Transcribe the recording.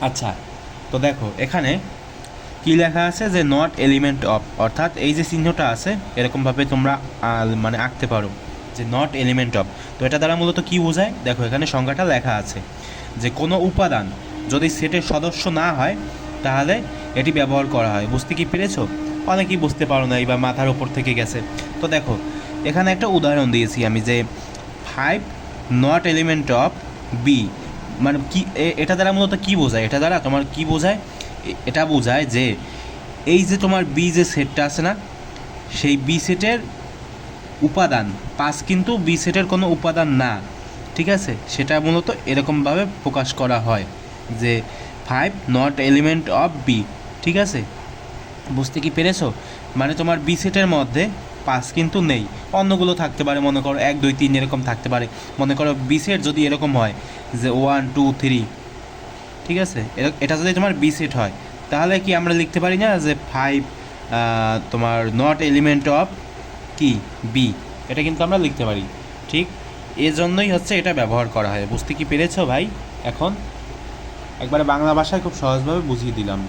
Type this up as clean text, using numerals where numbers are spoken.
আচ্ছা, তো দেখো এখানে কি লেখা আছে যে নট এলিমেন্ট অফ, অর্থাৎ এই যে চিহ্নটা আছে এরকমভাবে তোমরা মানে আঁকতে পারো যে নট এলিমেন্ট অফ। তো এটা দ্বারা মূলত কি বোঝায়, দেখো এখানে সংখ্যাটা লেখা আছে যে কোনো উপাদান যদি সেটের সদস্য না হয় তাহলে এটি ব্যবহার করা হয়। বুঝতে কি পেরেছো? অনেকেই বুঝতে পারো না, বা মাথার ওপর থেকে গেছে। তো দেখো এখানে একটা উদাহরণ দিয়েছি আমি যে 5 নট এলিমেন্ট অফ বি, মানে কি এটা দ্বারা মূলত কি বোঝায়, এটা দ্বারা তোমার কি বোঝায়, এটা বোঝায় যে এই যে তোমার বি যে সেটটা আছে না, সেই বি সেটের উপাদান 5 কিন্তু বি সেটের কোনো উপাদান না। ঠিক আছে, সেটা মূলত এরকমভাবে প্রকাশ করা হয় যে 5 নট এলিমেন্ট অফ বি। ঠিক আছে, বুঝতে কি পেরেছো? মানে তোমার বি সেটের মধ্যে 5 কিন্তু নেই, অন্যগুলো থাকতে পারে, মনে করো 1 2 3 এরকম থাকতে পারে। মনে করো বি সেট যদি এরকম হয় যে 1 2 3, ঠিক আছে, এটা যদি তোমার বি সেট হয় তাহলে কি আমরা লিখতে পারি না যে 5 তোমার নট এলিমেন্ট অফ কি বি, এটা কিন্তু আমরা লিখতে পারি। ঠিক এজন্যই হচ্ছে এটা ব্যবহার করা হয়। বুঝতে কি পেরেছো ভাই? এখন একবারে বাংলা ভাষায় খুব সহজভাবে বুঝিয়ে দিলাম।